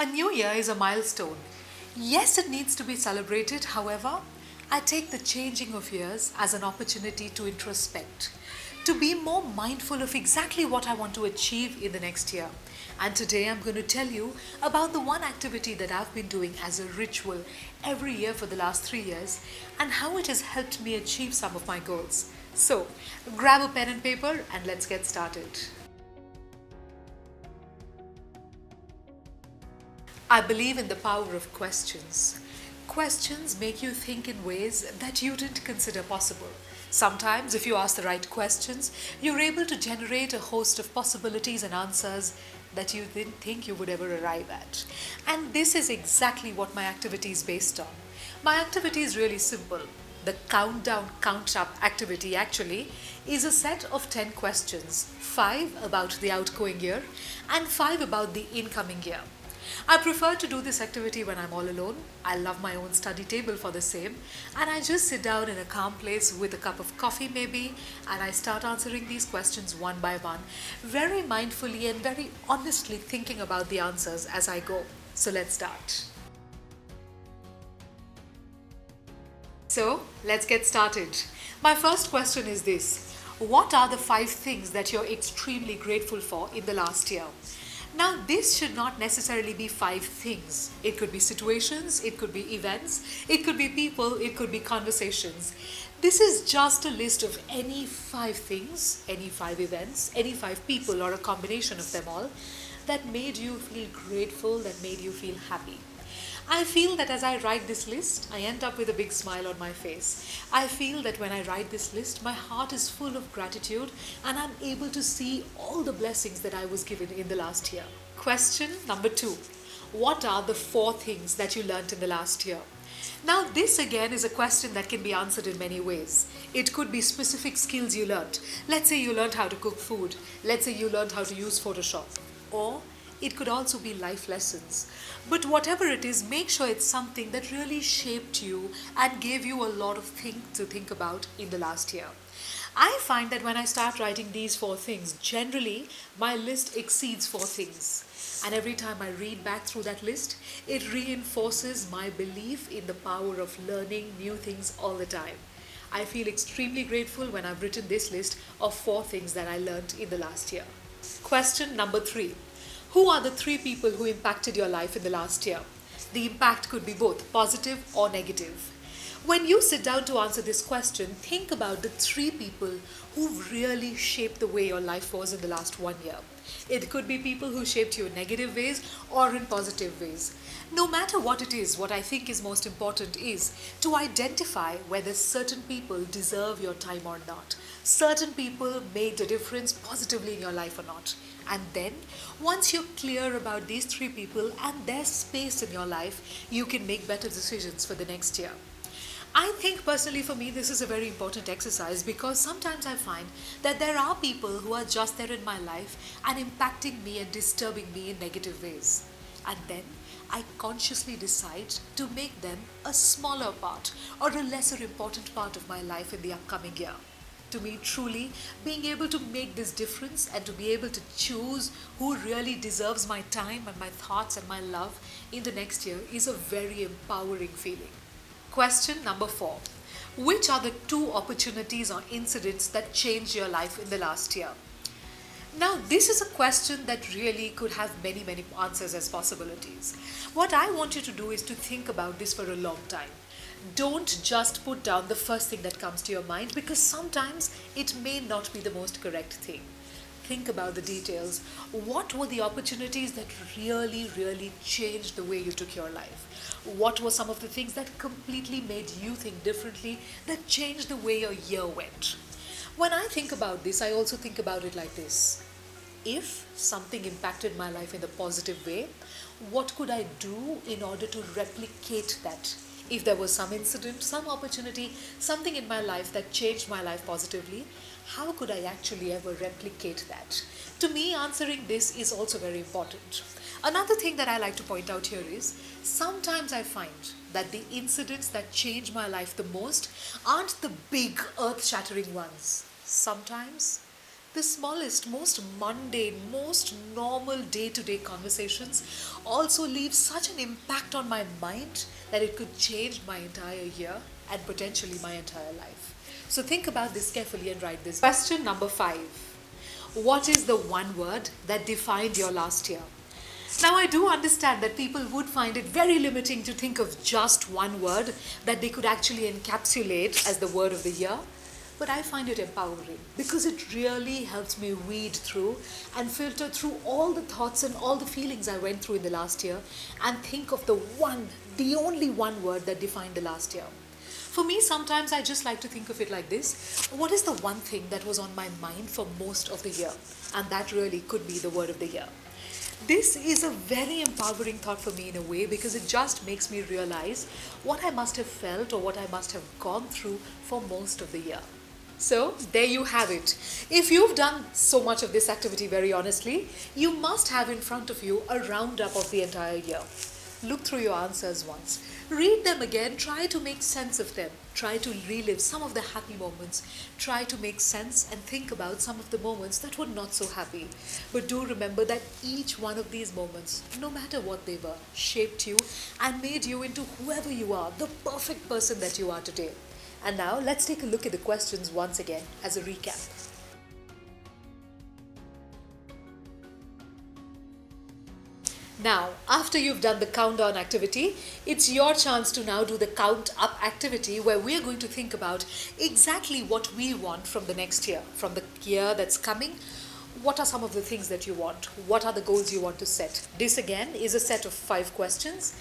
A new year is a milestone. Yes, it needs to be celebrated. However, I take the changing of years as an opportunity to introspect, to be more mindful of exactly what I want to achieve in the next year. And today I'm going to tell you about the one activity that I've been doing as a ritual every year for the last 3 years and how it has helped me achieve some of my goals. So, grab a pen and paper and let's get started. I believe in the power of questions. Questions make you think in ways that you didn't consider possible. Sometimes, if you ask the right questions, you're able to generate a host of possibilities and answers that you didn't think you would ever arrive at. And this is exactly what my activity is based on. My activity is really simple. The countdown count up activity actually is a set of 10 questions, 5 about the outgoing year and 5 about the incoming year. I prefer to do this activity when I'm all alone. I love my own study table for the same, and I just sit down in a calm place with a cup of coffee maybe, and I start answering these questions one by one, very mindfully and very honestly thinking about the answers as I go. So let's start. So let's get started. My first question is this: what are the 5 things that you're extremely grateful for in the last year? Now, this should not necessarily be 5 things. It could be situations, it could be events, it could be people, it could be conversations. This is just a list of any 5 things, any 5 events, any 5 people, or a combination of them all that made you feel grateful, that made you feel happy. I feel that as I write this list, I end up with a big smile on my face. I feel that when I write this list, my heart is full of gratitude and I'm able to see all the blessings that I was given in the last year. Question number 2: what are the 4 things that you learned in the last year? Now, this again is a question that can be answered in many ways. It could be specific skills you learned. Let's say you learned how to cook food. Let's say you learned how to use Photoshop. Or it could also be life lessons. But whatever it is, make sure it's something that really shaped you and gave you a lot of things to think about in the last year. I find that when I start writing these 4 things, generally my list exceeds 4 things. And every time I read back through that list, it reinforces my belief in the power of learning new things all the time. I feel extremely grateful when I've written this list of 4 things that I learned in the last year. Question number 3: who are the 3 people who impacted your life in the last year? The impact could be both positive or negative. When you sit down to answer this question, think about the 3 people who really shaped the way your life was in the last 1 year. It could be people who shaped you in negative ways or in positive ways. No matter what it is, what I think is most important is to identify whether certain people deserve your time or not. Certain people made a difference positively in your life or not. And then, once you're clear about these 3 people and their space in your life, you can make better decisions for the next year. I think personally for me this is a very important exercise because sometimes I find that there are people who are just there in my life and impacting me and disturbing me in negative ways. And then I consciously decide to make them a smaller part or a lesser important part of my life in the upcoming year. To me, truly, being able to make this difference and to be able to choose who really deserves my time and my thoughts and my love in the next year is a very empowering feeling. Question number 4: which are the 2 opportunities or incidents that changed your life in the last year? Now, this is a question that really could have many, many answers as possibilities. What I want you to do is to think about this for a long time. Don't just put down the first thing that comes to your mind because sometimes it may not be the most correct thing. Think about the details. What were the opportunities that really, really changed the way you took your life? What were some of the things that completely made you think differently, that changed the way your year went? When I think about this, I also think about it like this: if something impacted my life in a positive way, what could I do in order to replicate that? If there was some incident, some opportunity, something in my life that changed my life positively, how could I actually ever replicate that? To me, answering this is also very important. Another thing that I like to point out here is sometimes I find that the incidents that change my life the most aren't the big earth shattering ones. Sometimes The smallest, most mundane, most normal day to day conversations also leave such an impact on my mind that it could change my entire year and potentially my entire life. So think about this carefully and write this. Question number 5. What is the one word that defined your last year? Now, I do understand that people would find it very limiting to think of just one word that they could actually encapsulate as the word of the year. But I find it empowering because it really helps me weed through and filter through all the thoughts and all the feelings I went through in the last year and think of the only one word that defined the last year. For me, sometimes I just like to think of it like this. What is the one thing that was on my mind for most of the year? And that really could be the word of the year. This is a very empowering thought for me in a way because it just makes me realize what I must have felt or what I must have gone through for most of the year. So, there you have it. If you've done so much of this activity very honestly, you must have in front of you a roundup of the entire year. Look through your answers once. Read them again, try to make sense of them. Try to relive some of the happy moments. Try to make sense and think about some of the moments that were not so happy. But do remember that each one of these moments, no matter what they were, shaped you and made you into whoever you are, the perfect person that you are today. And now let's take a look at the questions once again as a recap. Now, after you've done the countdown activity, it's your chance to now do the count up activity where we're going to think about exactly what we want from the next year, from the year that's coming. What are some of the things that you want? What are the goals you want to set? This again is a set of 5 questions.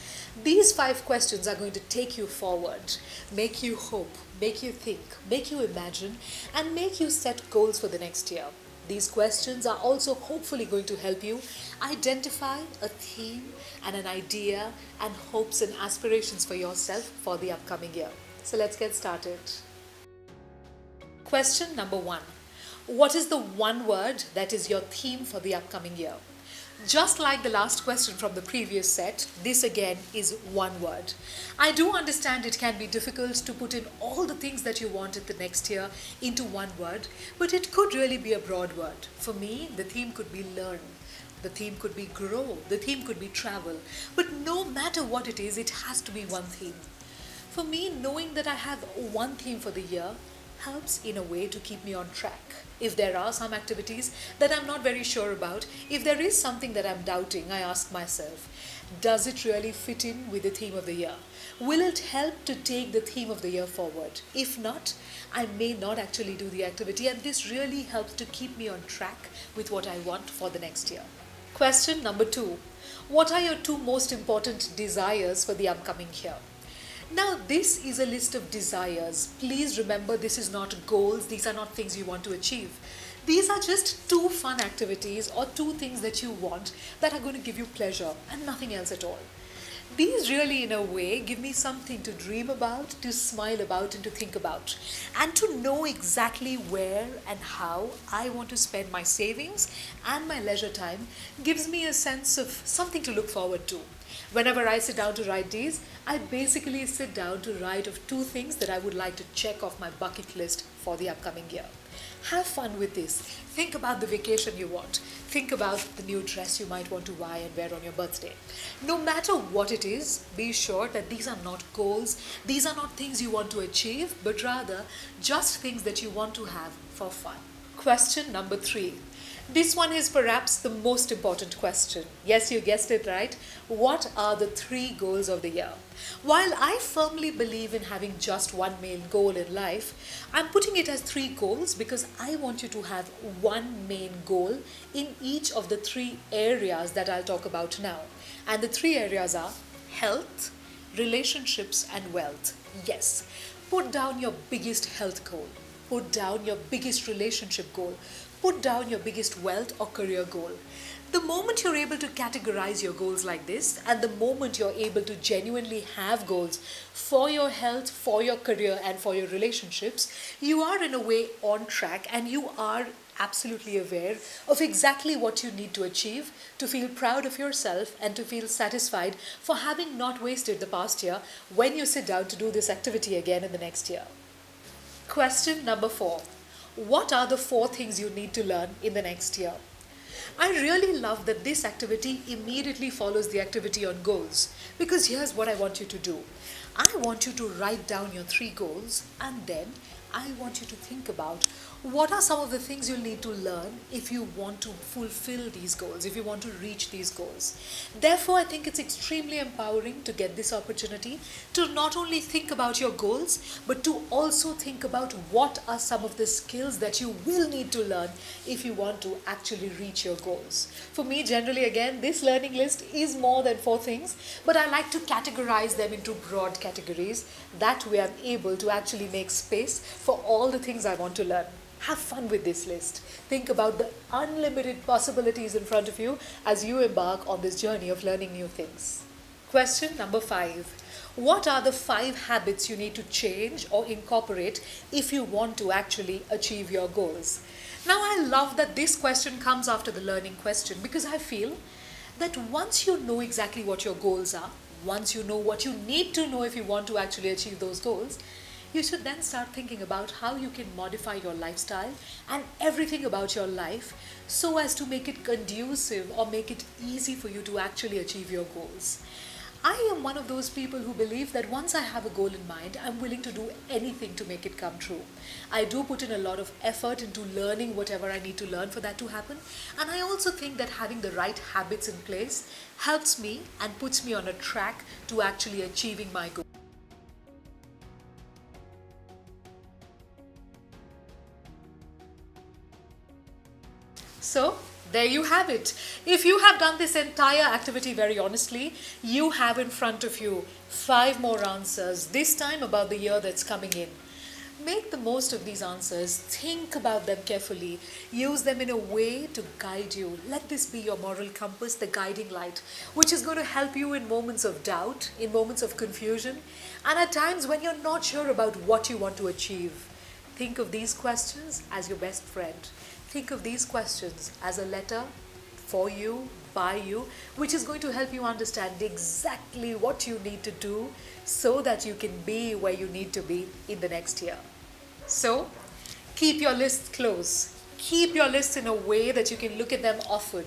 These 5 questions are going to take you forward, make you hope, make you think, make you imagine, and make you set goals for the next year. These questions are also hopefully going to help you identify a theme and an idea and hopes and aspirations for yourself for the upcoming year. So let's get started. Question number 1. What is the one word that is your theme for the upcoming year? Just like the last question from the previous set, this again is one word. I do understand it can be difficult to put in all the things that you want in the next year into one word, but it could really be a broad word. For me, the theme could be learn. The theme could be grow. The theme could be travel. But no matter what it is, it has to be one theme. For me, knowing that I have one theme for the year helps in a way to keep me on track. If there are some activities that I'm not very sure about, if there is something that I'm doubting, I ask myself, does it really fit in with the theme of the year? Will it help to take the theme of the year forward? If not, I may not actually do the activity, and this really helps to keep me on track with what I want for the next year. Question number 2. What are your 2 most important desires for the upcoming year? Now, this is a list of desires. Please remember, this is not goals. These are not things you want to achieve. These are just 2 fun activities or 2 things that you want that are going to give you pleasure and nothing else at all. These really, in a way, give me something to dream about, to smile about, and to think about. And to know exactly where and how I want to spend my savings and my leisure time gives me a sense of something to look forward to. Whenever I sit down to write these, I basically sit down to write of 2 things that I would like to check off my bucket list for the upcoming year. Have fun with this. Think about the vacation you want. Think about the new dress you might want to buy and wear on your birthday. No matter what it is, be sure that these are not goals, these are not things you want to achieve, but rather just things that you want to have for fun. Question number 3. This one is perhaps the most important question. Yes, you guessed it right. What are the 3 goals of the year? While I firmly believe in having just one main goal in life, I'm putting it as 3 goals because I want you to have one main goal in each of the 3 areas that I'll talk about now. And the 3 areas are health, relationships, and wealth. Yes, put down your biggest health goal. Put down your biggest relationship goal. Put down your biggest wealth or career goal. The moment you're able to categorize your goals like this, and the moment you're able to genuinely have goals for your health, for your career, and for your relationships, you are in a way on track and you are absolutely aware of exactly what you need to achieve to feel proud of yourself and to feel satisfied for having not wasted the past year when you sit down to do this activity again in the next year. Question number 4. what are the 4 things you need to learn in the next year? I really love that this activity immediately follows the activity on goals, because here's what I want you to do. I want you to write down your 3 goals, and then I want you to think about what are some of the things you'll need to learn if you want to fulfill these goals, if you want to reach these goals. Therefore, I think it's extremely empowering to get this opportunity to not only think about your goals, but to also think about what are some of the skills that you will need to learn if you want to actually reach your goals. For me, generally, again, this learning list is more than 4 things, but I like to categorize them into broad categories. That way I'm able to actually make space for all the things I want to learn. Have fun with this list. Think about the unlimited possibilities in front of you as you embark on this journey of learning new things. Question number 5. What are the 5 habits you need to change or incorporate if you want to actually achieve your goals? Now, I love that this question comes after the learning question, because I feel that once you know exactly what your goals are, once you know what you need to know if you want to actually achieve those goals, you should then start thinking about how you can modify your lifestyle and everything about your life so as to make it conducive or make it easy for you to actually achieve your goals. I am one of those people who believe that once I have a goal in mind, I'm willing to do anything to make it come true. I do put in a lot of effort into learning whatever I need to learn for that to happen. And I also think that having the right habits in place helps me and puts me on a track to actually achieving my goal. So, there you have it. If you have done this entire activity very honestly, you have in front of you 5 more answers, this time about the year that's coming in. Make the most of these answers, think about them carefully, use them in a way to guide you. Let this be your moral compass, the guiding light, which is going to help you in moments of doubt, in moments of confusion, and at times when you're not sure about what you want to achieve. Think of these questions as your best friend. Think of these questions as a letter for you, by you, which is going to help you understand exactly what you need to do so that you can be where you need to be in the next year. So, keep your lists close. Keep your lists in a way that you can look at them often.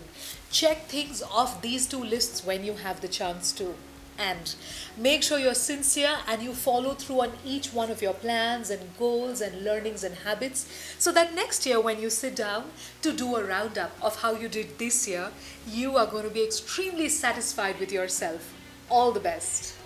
Check things off these 2 lists when you have the chance to. And make sure you're sincere and you follow through on each one of your plans and goals and learnings and habits, so that next year when you sit down to do a roundup of how you did this year, you are going to be extremely satisfied with yourself. All the best.